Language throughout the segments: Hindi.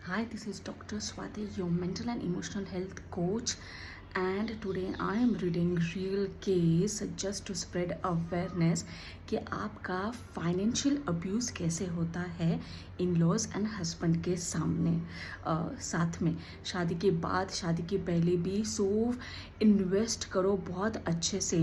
Hi, this is Dr. Swati, your mental and emotional health coach, and today I am reading real case just to spread awareness कि आपका फाइनेंशियल अब्यूज़ कैसे होता है इन लॉज एंड हस्बैंड के सामने साथ में शादी के बाद शादी के पहले भी। सो इन्वेस्ट करो बहुत अच्छे से।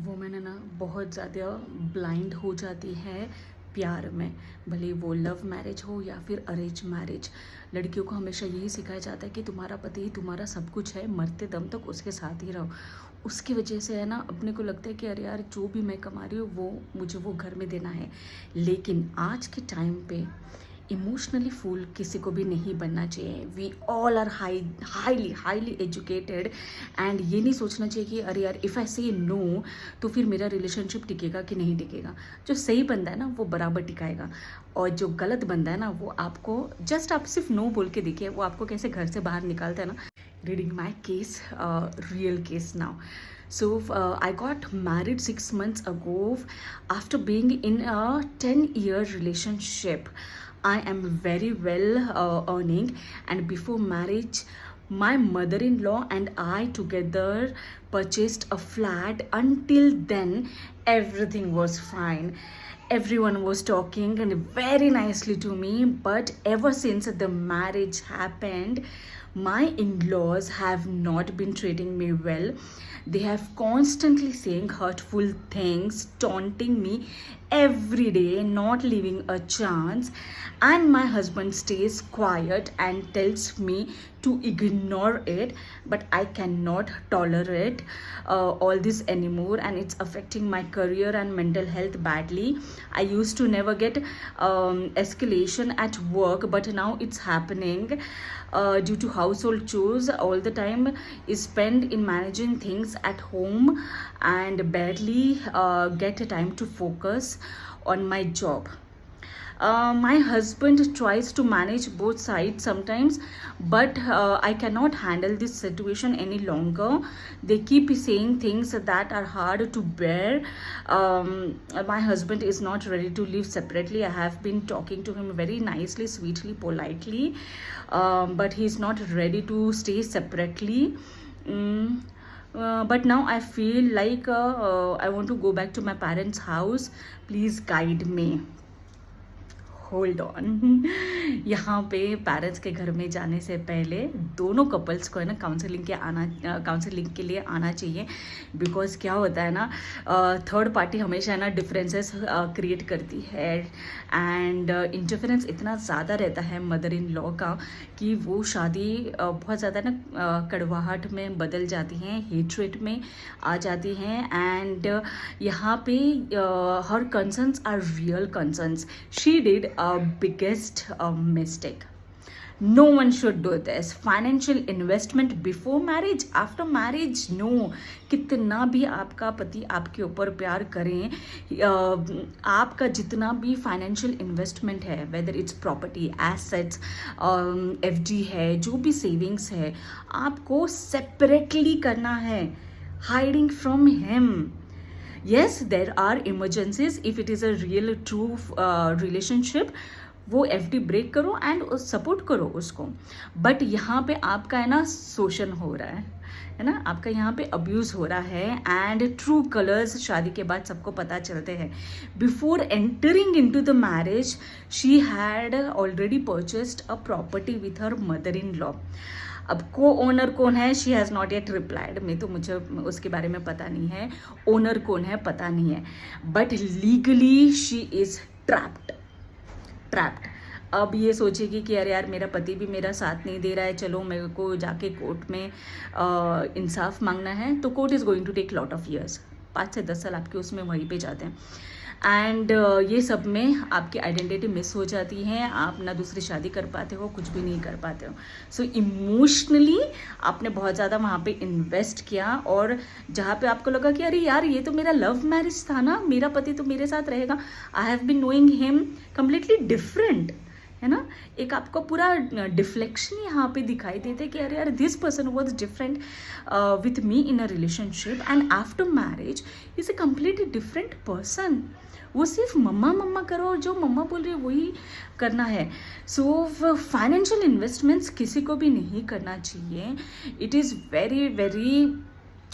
वुमेन है ना बहुत ज़्यादा ब्लाइंड हो जाती है प्यार में, भले वो लव मैरिज हो या फिर अरेंज मैरिज। लड़कियों को हमेशा यही सिखाया जाता है कि तुम्हारा पति ही तुम्हारा सब कुछ है, मरते दम तक उसके साथ ही रहो। उसकी वजह से है ना अपने को लगता है कि अरे यार जो भी मैं कमा रही हूँ वो मुझे वो घर में देना है। लेकिन आज के टाइम पे इमोशनली फूल किसी को भी नहीं बनना चाहिए। We all are highly educated and ये नहीं सोचना चाहिए कि अरे यार इफ़ आई से नो तो फिर मेरा रिलेशनशिप टिकेगा कि नहीं टिकेगा। जो सही बंदा है ना वो बराबर टिकाएगा, और जो गलत बंदा है ना वो आपको जस्ट आप सिर्फ नो बोल के देखिए वो आपको कैसे घर से बाहर निकालता है ना। Reading my case, real case now. So I got married 6 months ago after being in a 10-year relationship. I am very well earning, and before marriage my mother-in-law and I together purchased a flat. Until then everything was fine. Everyone was talking and very nicely to me, but ever since the marriage happened, my in-laws have not been treating me well. They have constantly saying hurtful things, taunting me every day, not leaving a chance. And my husband stays quiet and tells me to ignore it, but I cannot tolerate all this anymore, and it's affecting my career and mental health badly. I used to never get escalation at work, but now it's happening due to household chores. All the time is spent in managing things at home and barely get time to focus on my job. My husband tries to manage both sides sometimes, but I cannot handle this situation any longer. They keep saying things that are hard to bear. My husband is not ready to live separately. I have been talking to him very nicely, sweetly, politely, but he is not ready to stay separately. But now I feel like I want to go back to my parents' house. Please guide me. Hold on. यहाँ पे पेरेंट्स के घर में जाने से पहले दोनों कपल्स को है ना काउंसलिंग के लिए आना चाहिए. बिकॉज क्या होता है ना, थर्ड पार्टी हमेशा है ना डिफरेंसेस क्रिएट करती है, एंड इंटरफेरेंस इतना ज़्यादा रहता है मदर इन लॉ का कि वो शादी बहुत ज़्यादा ना कड़वाहट में बदल जाती हैं, हेट्रेट में आ जाती हैं. एंड यहाँ पे her concerns are real concerns. She did biggest mistake. No one should do this. Financial investment before marriage, after marriage, no. कितना भी आपका पति आपके ऊपर प्यार करें, आपका जितना भी फाइनेंशियल इन्वेस्टमेंट है, whether it's property, assets, FD है, जो भी सेविंग्स है, आपको सेपरेटली करना है, hiding from him. Yes, there are emergencies. If it is a real true relationship, वो एफ डी ब्रेक करो एंड सपोर्ट करो उसको. बट यहाँ पे आपका है ना शोषण हो रहा है ना, आपका यहाँ पे अब्यूज़ हो रहा है. एंड ट्रू कलर्स शादी के बाद सबको पता चलते हैं. Before entering in to the marriage she had already purchased a property with her mother in law. अब को ओनर कौन है, she has not yet replied. मैं तो मुझे उसके बारे में पता नहीं है, ओनर कौन है पता नहीं है, but legally she is trapped. अब ये सोचेगी कि अरे यार मेरा पति भी मेरा साथ नहीं दे रहा है, चलो मेरे को जाके कोर्ट में इंसाफ मांगना है. तो court is going to take lot of years. 5 से 10 साल आपके उसमें वहीं पे जाते हैं. एंड ये सब में आपकी आइडेंटिटी मिस हो जाती है, आप ना दूसरी शादी कर पाते हो, कुछ भी नहीं कर पाते हो. सो इमोशनली आपने बहुत ज़्यादा वहाँ पे इन्वेस्ट किया, और जहाँ पे आपको लगा कि अरे यार ये तो मेरा लव मैरिज था ना, मेरा पति तो मेरे साथ रहेगा, I have been knowing him completely different. है ना, एक आपको पूरा डिफ्लेक्शन यहाँ पे दिखाई देते कि अरे यार this person was different with me in a relationship and after marriage is a completely different person. वो सिर्फ मम्मा मम्मा करो और जो मम्मा बोल रही है वही करना है। सो फाइनेंशियल इन्वेस्टमेंट्स किसी को भी नहीं करना चाहिए। इट इज़ वेरी वेरी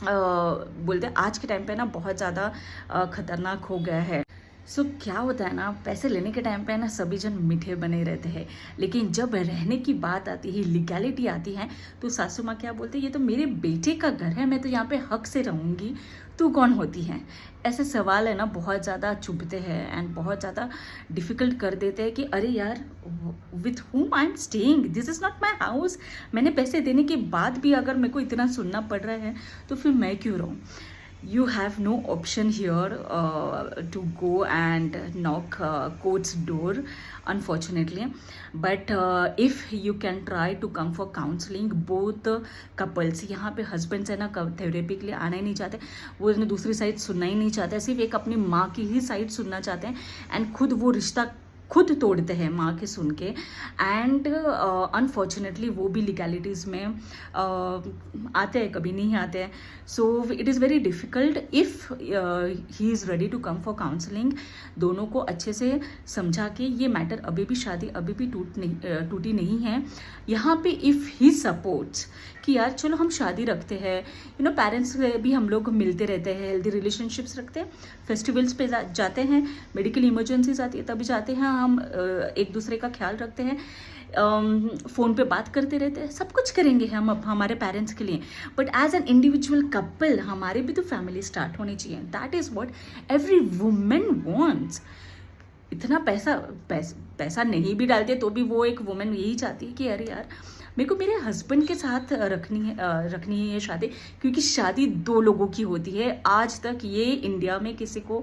बोलते हैं आज के टाइम पे ना बहुत ज़्यादा खतरनाक हो गया है। सो क्या होता है ना, पैसे लेने के टाइम पे ना सभी जन मीठे बने रहते हैं, लेकिन जब रहने की बात आती है, लीगैलिटी आती है, तो सासू माँ क्या बोलते हैं, ये तो मेरे बेटे का घर है, मैं तो यहाँ पे हक से रहूँगी, तू कौन होती है। ऐसे सवाल है ना बहुत ज़्यादा चुभते हैं एंड बहुत ज़्यादा डिफ़िकल्ट कर देते हैं कि अरे यार with whom I am staying, this is not my house. मैंने पैसे देने के बाद भी अगर मेरे को इतना सुनना पड़ रहा है तो फिर मैं क्यों रहूँ। You have no option here to go and knock court's door, unfortunately. But if you can try to come for counseling, both couples, यहाँ पे husbands है ना थेरेपी के लिए आना ही नहीं चाहते, वो दूसरी साइड सुनना ही नहीं चाहते, सिर्फ एक अपनी माँ की ही साइड सुनना चाहते हैं एंड खुद वो रिश्ता खुद तोड़ते हैं माँ के सुन के। एंड अनफॉर्चुनेटली वो भी लीगैलिटीज़ में आते हैं, कभी नहीं आते हैं। So it is very difficult if he is ready to come for counselling. दोनों को अच्छे से समझा के ये मैटर अभी भी शादी अभी भी टूटी नहीं है। यहाँ पे इफ़ ही सपोर्ट्स कि यार चलो हम शादी रखते हैं, पेरेंट्स भी हम लोग मिलते रहते हैं, हेल्दी रिलेशनशिप्स रखते हैं, फेस्टिवल्स पे जाते हैं, मेडिकल इमरजेंसीज आती है तभी जाते हैं, हम एक दूसरे का ख्याल रखते हैं, फ़ोन पे बात करते रहते हैं, सब कुछ करेंगे हम हमारे पेरेंट्स के लिए। But as an individual couple हमारे भी तो फैमिली स्टार्ट होनी चाहिए। That is what every women wants. इतना पैसा नहीं भी डालते तो भी वो एक वुमेन यही चाहती है कि अरे यार मेरे को मेरे हस्बैंड के साथ रखनी है शादी, क्योंकि शादी दो लोगों की होती है। आज तक ये इंडिया में किसी को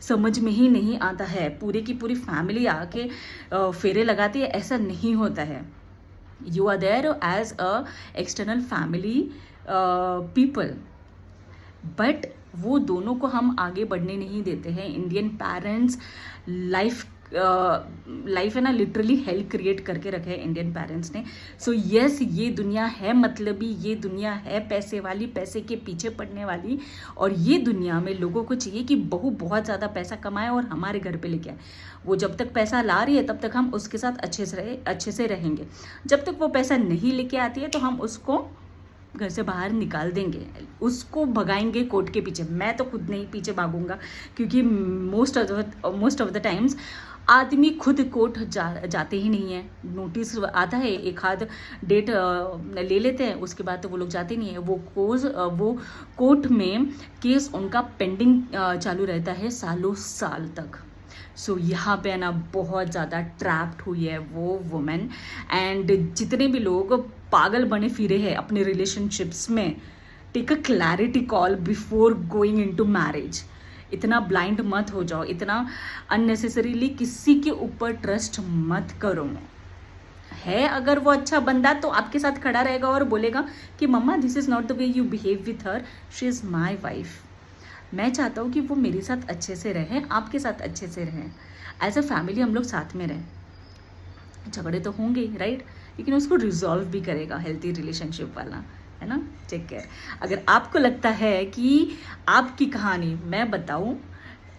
समझ में ही नहीं आता है, पूरी की पूरी फैमिली आके फेरे लगाती है, ऐसा नहीं होता है। You are there as a external family people, but वो दोनों को हम आगे बढ़ने नहीं देते हैं। इंडियन पेरेंट्स लाइफ है ना लिटरली हेल क्रिएट करके रखे हैं इंडियन पेरेंट्स ने। सो यस, ये दुनिया है मतलबी, ये दुनिया है पैसे वाली, पैसे के पीछे पड़ने वाली, और ये दुनिया में लोगों को चाहिए कि बहू बहुत ज़्यादा पैसा कमाए और हमारे घर पे लेके आए। वो जब तक पैसा ला रही है तब तक हम उसके साथ अच्छे से रहेंगे, जब तक वो पैसा नहीं लेके आती है तो हम उसको घर से बाहर निकाल देंगे, उसको भगाएंगे कोर्ट के पीछे। मैं तो खुद नहीं पीछे भागूंगा, क्योंकि मोस्ट ऑफ द टाइम्स आदमी खुद कोर्ट जाते ही नहीं है। नोटिस आता है, एक आध डेट ले लेते हैं, उसके बाद तो वो लोग जाते नहीं है। वो कोर्ट में केस उनका पेंडिंग चालू रहता है सालों साल तक। सो यहाँ पे ना बहुत ज़्यादा ट्रैप्ड हुई है वो वुमेन। एंड जितने भी लोग पागल बने फिरे हैं अपने रिलेशनशिप्स में, take a clarity call before going into marriage. इतना ब्लाइंड मत हो जाओ, इतना अननेसेसरीली किसी के ऊपर ट्रस्ट मत करो। है अगर वो अच्छा बंदा तो आपके साथ खड़ा रहेगा और बोलेगा कि mama this is not the way you behave with her, she is my wife. मैं चाहता हूँ कि वो मेरे साथ अच्छे से रहें, आपके साथ अच्छे से रहें, एज अ फैमिली हम लोग साथ में रहें। झगड़े तो होंगे राइट, लेकिन उसको रिजॉल्व भी करेगा हेल्थी रिलेशनशिप वाला, है ना। Take care. अगर आपको लगता है कि आपकी कहानी मैं बताऊं,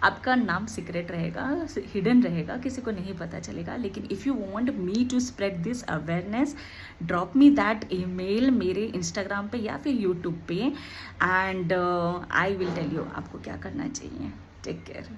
आपका नाम सीक्रेट रहेगा, हिडन रहेगा, किसी को नहीं पता चलेगा, लेकिन if you want me to spread this awareness, drop me that email मेरे इंस्टाग्राम पे या फिर यूट्यूब पे, and I will tell you आपको क्या करना चाहिए। Take care.